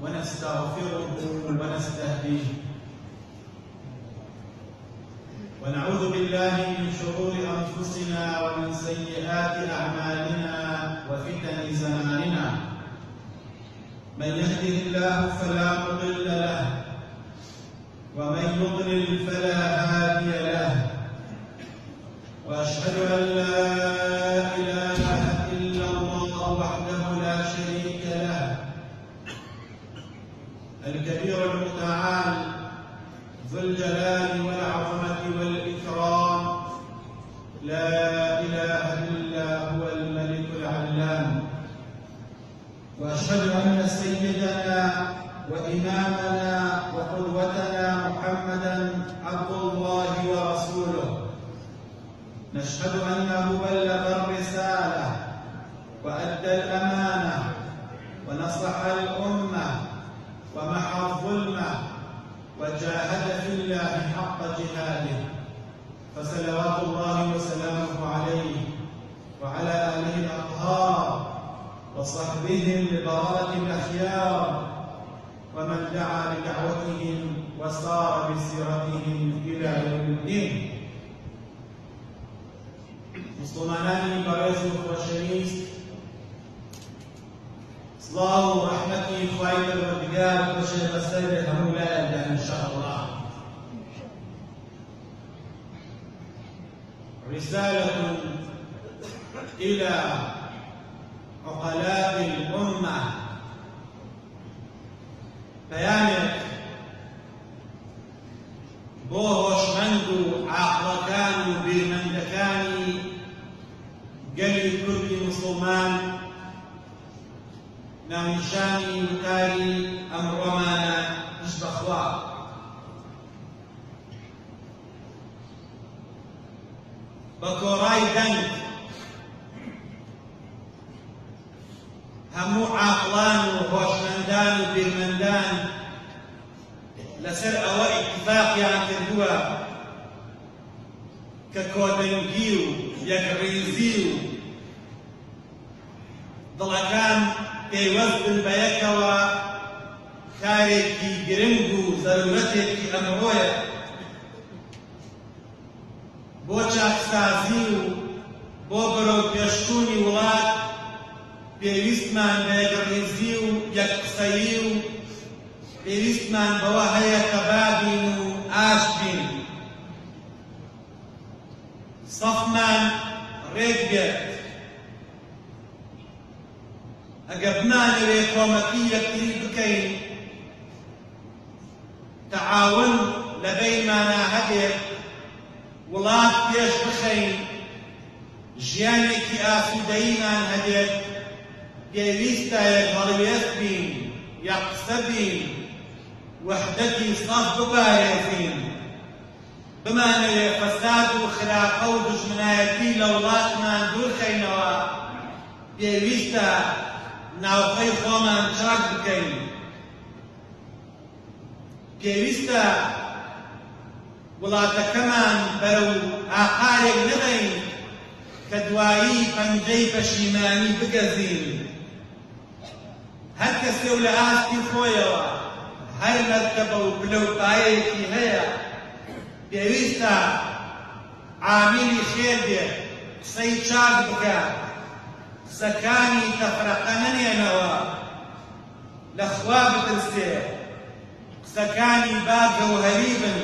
ونستغفره ونستهديه ونعوذ بالله من شرور أنفسنا ومن سيئات أعمالنا وفتن زماننا. من يهده الله فلا مضل له ومن يضلل فلا هادي له، وأشهد أن لا إله إلا الله وحده لا شريك له الكبير المتعال ذو الجلال والعظمة والإكرام، لا إله إلا هو الملك العلام. وأشهد أن سيدنا وإمامنا وقدوتنا محمدًا عبد الله ورسوله، نشهد أنه بلغ الرسالة وأدى الأمانة ونصح الأمة ومحى الظلمة وجاهد في الله حق جهاده، فصلوات الله وسلامه عليه وعلى آله الأطهار وصحبهم البررة الأخيار ومن دعا بدعوتهم وسار بسيرتهم إلى يوم الدين. مسلمانانی بەڕێز و خۆشەویست، سڵاو و ڕەحمەتی خوای پەروەردگار بەشێ بەسەر هەموو لایەکدا ئینشاءالله. رسالة إلى عقلاء الأمة، بەیانێک بۆ هۆشمەند و عاقڵەکان و بیرمەندەکانی گەلی کوردی موسڵمان ناونیشانی وتاری ئەمڕۆمانە پشت بەخوا. بە کۆڕای دەنگ هەموو عاقڵان و هۆشمەندان و بیرمەندان لەسەر ئەوە ئیتفاقیان کردووە کە کۆدەنگی و یەکڕێزی و دڵەکان پەیوەستن بە یەکەوە کارێکی گرنگ و زەرورەتێکی ئەمڕۆیە بۆ چاکسازی و بۆ بەرەوپێشچوونی وڵات. پێویستمان بە یەکڕێزی و یەکقسەیی و پێویستمان بەوە هەیە کە بابین و ئاش بین، سەفمان ڕێک بێت. ئەگە بمانەوێ کۆمەکی یەکتری بکەین، تەعاون لە بەینمانە هەبێت، وڵات پێش بخەین، ژیانێکی ئاسوودەییمان هەبێت، پێویستە یەکهەڵوێست بین، یەقسە بین، وحدەتی سەف بپارێزین، بمانەوێ فەساد و خراپە و دوژمنایەتی لە وڵاتمان دوورخەینەوە. پێویستە ناوخەی خۆمان چاک بکەین، پێویستە وڵاتەکەمان بەرەو ئاقارێک نەبەین کە دوایی پەنجەی پەشیمانی بگەزین. هەر کەسێ لە ئاستی خۆیەوە هەر مەرتەبە و پلەپایەکی هەیە، پێویستە عامیلی خێر بێت، قسەی چاک بکات، قسەکانی تەفرەقە نەنێنەوە، لەخوا بترسێ، قسەکانی با گەوهەری بن،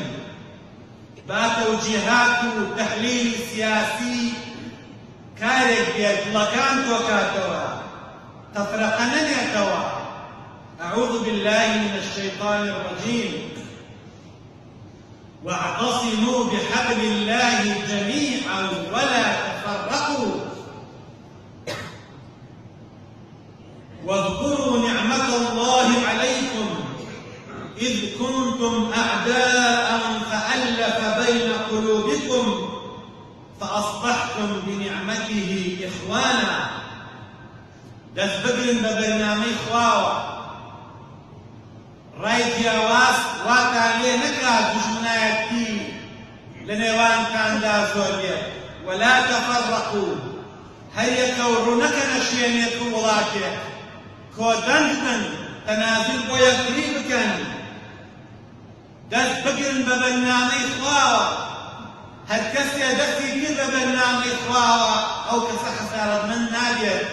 با تەوجیهات و تەحلیلی سیاسی کارێک بێت، دڵەکان تۆکاتەوە، تفرقة ننێتەوە. أعوذ بالله من الشيطان الرجيم. واعتصموا بحبل الله جميعا ولا تفرقوا واذكروا نعمة الله عليكم إذ كنتم أعداء فألف بين قلوبكم فأصبحتم بنعمته إخوانا. دەست بگرن بە بەرنامەی خواوە، ڕای جیاواز واتان لێ نەکات دوژمنایەتی لە نێوانتاندا زۆر بێت. ولا تفرقوا، هەر یەکە و ڕوونەکەنە شوێنێک و وڵاتێک، کۆدەنگ بن، تەنازل بۆ یەکتری بکەن، دەست بگرن بە بەرنامەی خواوە. هەر کەسێ دەستی کرد بە بەرنامەی خواوە ئەو کەسە حەسارەتمەند نابێت.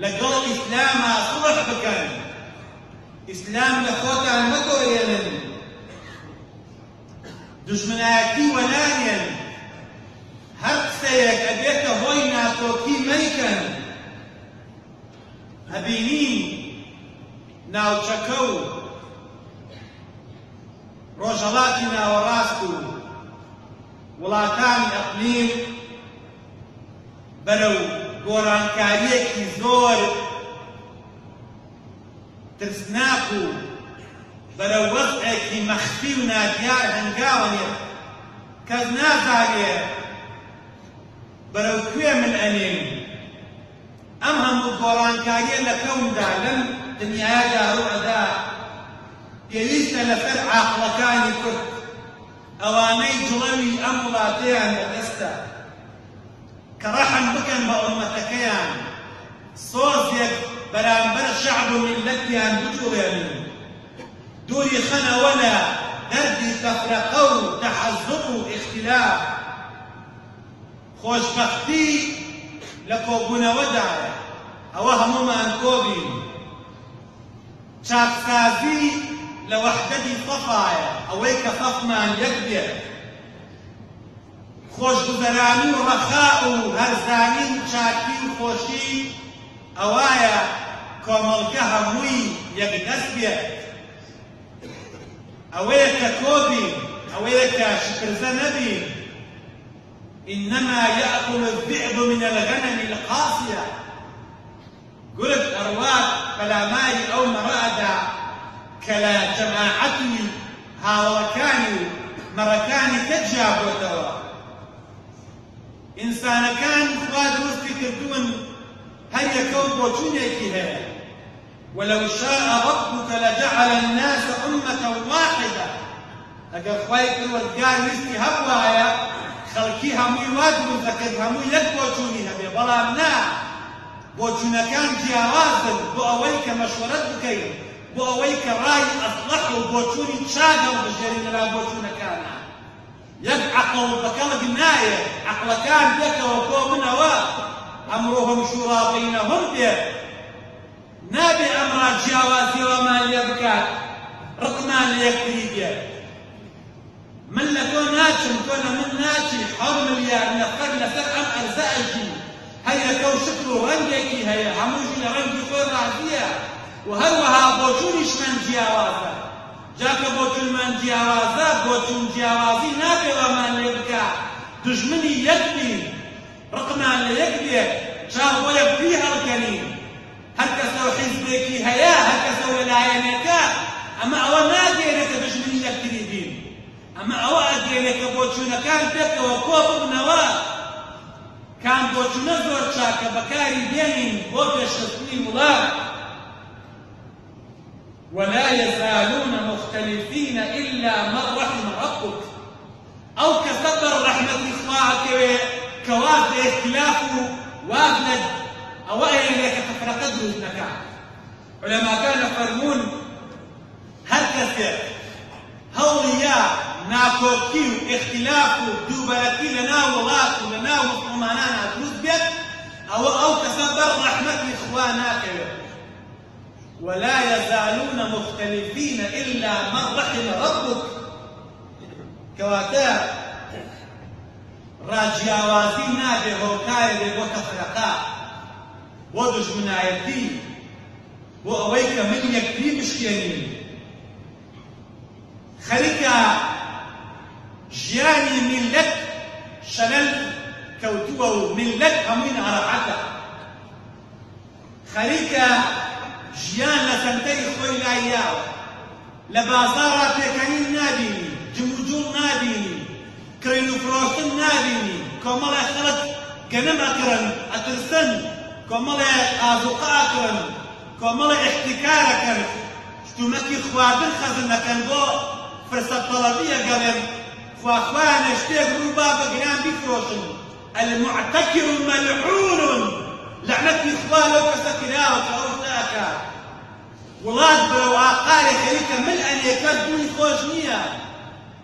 لەگەڵ ئیسلاما سڵح بکەن، ئیسلام لە خۆتان مەگۆڕێنن، دوژمنایەتی وەنانێن، هەر قسەیەک ئەبێتە هۆی ناکۆکی مەیکەن. ئەبینین ناوچەکە و ڕۆژهەڵاتی ناوەڕاست و وڵاتانی ئەقلیم بەرەو گۆڕانکاریەکی زۆر ترسناک و بەرەو وەزعێکی مەخفی و نادیار هەنگاوەنێت. کەس نازانێت بەرەو کوێ من ئەنێن. ئەم هەموو گۆڕانکاریە لە کەوندا لەم دنیادا ڕوئەدا پێویستە لەسەر عاقڵەکانی کورد، ئەوانەی جوڵەوی ئەم وڵاتەیان بەدەستە، کە ڕەحم بکەن بە ئومەتەکەیان، سۆزێک بەرامبەر شەعب و میللەتیان بجوڵێنن، دووری خەنەوە لە دەردی تەفرەقە و تەحەزوب و ئیختیلاف. خۆشبەختی لە کۆبوونەوەدایە، ئەوە هەموومان کۆبین. چاکسازی لە وەحدەتی سەفایە، ئەوەی کە سەفمان یەک بێت. خۆشگوزەرانی و ڕەخاء و هەرزانی و چاکی و خۆشی ئەوایە کۆمەڵگە هەمووی یەکدەست بێت. ئەوەیە کە کۆبین، ئەوەیە کە شکرزە نەبین. إنما يأكل الذئب من الغنم القاسية. قلت أرواد كلاماي أو مرأدا كلا جماعتي هاوكاني مركاني تجاب وتوا. إنسان كان خواد وستي كردون هيا كوب وجونيكي هيا. ولو شاء ربك لجعل الناس أمة واحدة. أجل خوايك الوردقان وستي هبوايا خەڵکی هەمووی وا دروستەکرد، هەمووی یەک بۆچوونی هەبێ. بەڵام نا، بۆچوونەکان جیاوازن بۆ ئەوەی کە مەشوەرەت بکەین، بۆ ئەوەی کە ڕای ئەسڵەح و بۆچوونی چاگەڵ بژێرین لەلا بۆچوونەکانە. یەک عەقڵ بەکەڵک نایە، عەقڵەکان بێتەوە بۆ منەوە. ئەمڕۆ شوورا بەینەهوم بێت، نابێ ئەمڕا جیاوازیەوەمان لێ بکات، ڕقمان لە یەکتری بێت. من لە تۆ ناچم، تۆ لە من ناچی. 7 ملیار نەفەر لەسەر ئەم ئەرزەئەژی، هەیەکە و شکل و ڕەنگێکی هەیە، هەمووشی لە ڕەنگی خۆی ڕازیە. و هەروەها بۆچوونیشمان جیاوازە. جاکە بۆچوونمان جیاوازە، بۆچوون جیاوازی نابێوەمان لێ بکات. دژمنی یەک بین، ڕقمان لە یەک بێت، چاو بۆ یەکتری هەڵکەنین. هەر کەسە و حیزبێکی هەیە، هەر کەسە و لەلایەنێکە، ئەمە ئەوە نادێنێت کە دژمنی یەکتری بین. ئەمە ئەوە ئەدرێنێت کە بۆچوونەکان پێکەوە کۆ ببنەوە. کام بۆچوونە زۆر چاکە بەکاری بێنین بۆ پێشکەوتنی وڵات. ولا يزالون مختلفين إلا من رحم ربك. أو كسبر رحمة إخواك كواز اختلاف وابلد أو إليك تفرقد رزنك. علماء كان فرمون هر كسر هولياء ناكوكي اختلاف دوبلكي لنا وغاك لنا ومعنانا دروز بيت أو كسبر رحمة إخوانك. ولا يزالون مختلفين إلا من رحم ربك. كواتا راجياوازي نابي هوكاي بو تفرقا بو دجمنايتي بو أويك من يكفي مشكينين. خليكا جياني ملت شلل كوتوه ملت همين على حتى خليكا جيان لسنتي خوي لاياو لبازارا بيكانين نابيني جموجول نابيني كرينو فروشن نابيني كومالا خلق قنم أكرن أترسن كومالا آزوقا أكرن كومالا احتكار أكرن شتومكي خوادن خزن أكرن بو فرصة طلبية قلن فأخوان اشتيق روبا بقران بفروشن المعتكر ملعون لعنتي إخوانه كسكناه وكأوشتاكا وڵات بەرەو ئاقارێ خەریکە ملئەنێکە دووی خۆش نییە،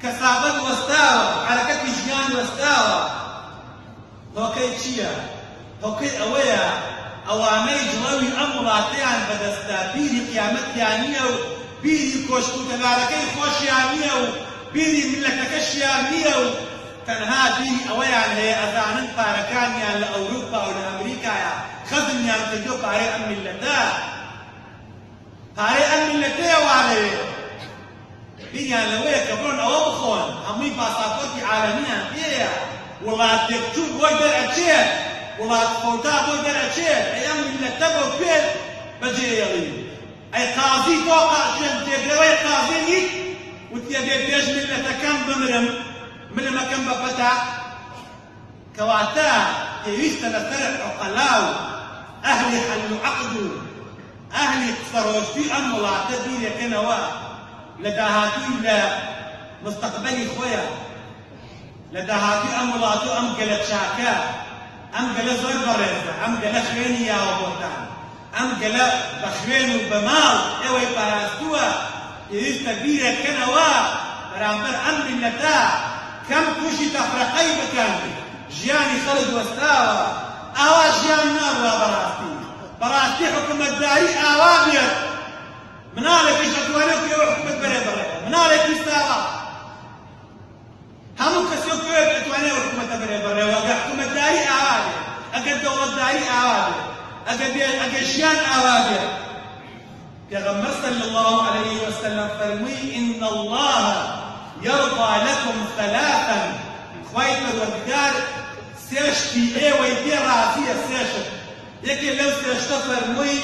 کەسابەت وەستاوە، حرەکەتی ژیان وەستاوە. هۆکەی چییە؟ هۆکەی ئەوەیە ئەوانەی جڵەوی ئەم وڵاتەیان بەدەستە بیری قیامەتیان نییە و بیری کۆشتوتەبارەکەی خۆشیان نییە و بیری ملەتەکەشیان نییە و تەنها بیری ئەوەیان هەیە ئەزانن پارەکانیان لە ئەوروپا و لە ئەمریکایە خەزمیان کردو پارەی ئەم میلەتە، پارەی ئەم میلەتەیە وانەوێ بیریان لەوەیە کە بڕۆن ئەوە بخۆن، هەمووی پاساپۆرتی عالەمیان پێیە، وڵات تێکچوو بۆی دەرئەچێت، وڵات خۆتا بۆی دەرئەچێت، ئەی ئەم میلەتە بۆ کوێ بەجێهێڵی؟ ئەی قازی تۆ شوێن تێگەوەی قازی نیت وتیەگەی پێش میلەتەکەم بمرم ملمەکەم بە پەتا؟ کەواتە پێویستە لەسەر عوقەلا و ئەهلی حەل و عەقد و ئەهلی قسەڕۆشتی ئەم وڵاتە بیرێکەنەوە لە داهاتووی لە مستەقبەلی خۆیان، لە داهاتووی ئەم وڵات و ئەم گەلە چاکە، ئەم گەلە زۆر بەڕێزە، ئەم گەلە خوێنی یاوە بۆتان، ئەم گەلە بە خوێن و بە ماڵ ئێوەی پاراستووە، پێویستە بیرێکەنەوە بەرامبەر ئەم میلەتە کەم تووشی تەفرەقەی بکەن، ژیانی خەڵک وەستاوە، ئاوا ژیان نابووە بەڕاستی، بەڕاستی حکومەتداری ئاوا بێت، مناڵێکیش ئەتوانێت پێوە حکومەت بەرێ بڕێ، مناڵێکی ساوا هەموو کەسێک پێوێت ئەتوانێت حکومەتە بەرێ بڕێەوە، ئەگەر حکومەتداری ئاوا بێت، ئەگەر دەوڵەتداری ئاوا بێت، ئەگەر ژیان ئاوا بێت. پێغەمبەر صلی الله عليه وسلم فەرمووی إن الله يرضى لكم ثلاثا، خوای پەروەردگار سێشتی ئێوەی پێ ڕازیە، سێشت، یەکێ لەو سێشتە فەرمووی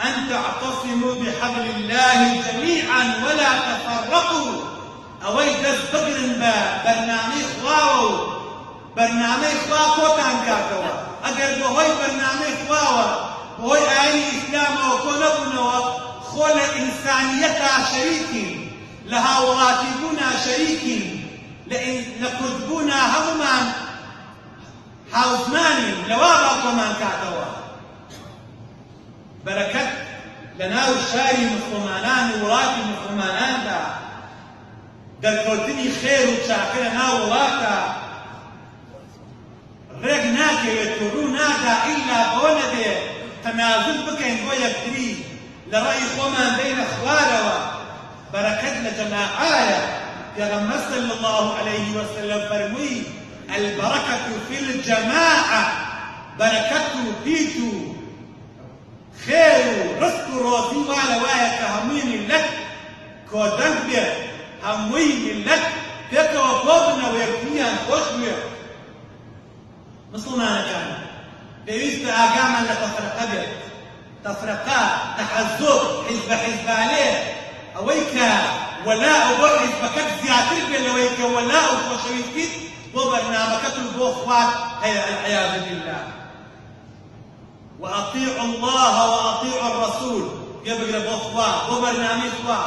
أن تعتصموا بحبل الله جميعا ولا تفرقوا، ئەوەی دەست بگرن بە بەرنامەی خواوە و بەرنامەی خوا کۆتان کاتەوە، ئەگەر بەهۆی بەرنامەی خواوە بەهۆی ئاینی ئیسلامەوە کۆ نەبوونەوە خۆ لە ئینسانیەتا شەریکین، لە هاوڵاتی بوونا شەریکین، لە کوردبوونا هەمومان هاوزمانین، لەوا باڵکۆمان کاتەوە. بەرەکەت لە ناو شاری مسڵمانان و وڵاتی مسڵماناندا دەرکەوتنی خێر و چاکە لە ناو وڵاتە ڕێک ناکەوێت و ڕوو نادا ئیلا بەوە نەبێ تەنازل بکەین بۆ یەکتری، لە ڕەئی خۆمان بینە خوارەوە، بەرەکەت لە جەماعایە. پێغەمبەر صلی الله عليه وسلم فەرمووی البەرەکەت فی الجەماعە، بەرەکەت و پیت و خێر و ڕزق و ڕۆزی وا لەوایە کە هەمووی میلەت کۆدەنگ بێت، هەمووی میلەت پێکەوە کۆ بنەوە یەکتریان خۆش بێت. مسڵمانەکان پێویستە ئاگامان لە تەفرەقە بێت، تەفرەقە، تەحەزۆب، حیزبە حیزبانێ، ئەوەی کە وەلاء بۆ حیزبەکەت زیاتر بێت لەوەی کە وەلاء و خۆشەویستیت بۆ بەرنامەکەت و بۆ خوات هەیە، والعیاذ بالله. وأطيعوا الله وأطيعوا الرسول، يبقى بخوا وبرنامج خوا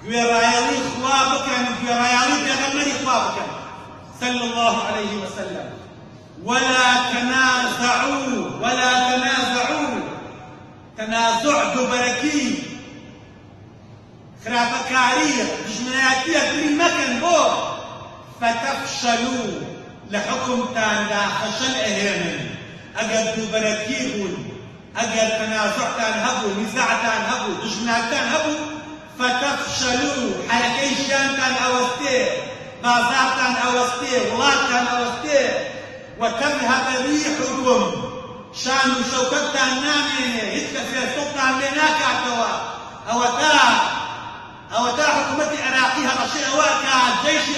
گوێڕایەڵی خوا بکەن، گوێڕایەڵی پێغەمبەری خوا بکەن صلى الله عليه وسلم. ولا تنازعوا تنازع دووبەرەکی خراپەکاریە دژمنایەتیە دری مەکەن بۆ فتەفشەلوو لە حکمتاندا خەشەل ئەهێنن. ئەگەر دووبەرەکی بوون، ئەگەر تەنازعتان هەبوو، نیزاعتان هەبوو، دژمنایەتان هەبوو، فتەفشەلوو حەرەکەی ژیانتان ئەوەستێ، بازارتان ئەوەستێ، وڵاتتان ئەوەستێ، وتذهب ريحكم شان و شەوکەتتان نامێنێ، هیچ کەس فێرتوڵتان لێ ناکاتەوە. ئەوە تا حکوومەتی عێراقی هەڕەشەی ئەوە کە جەیشی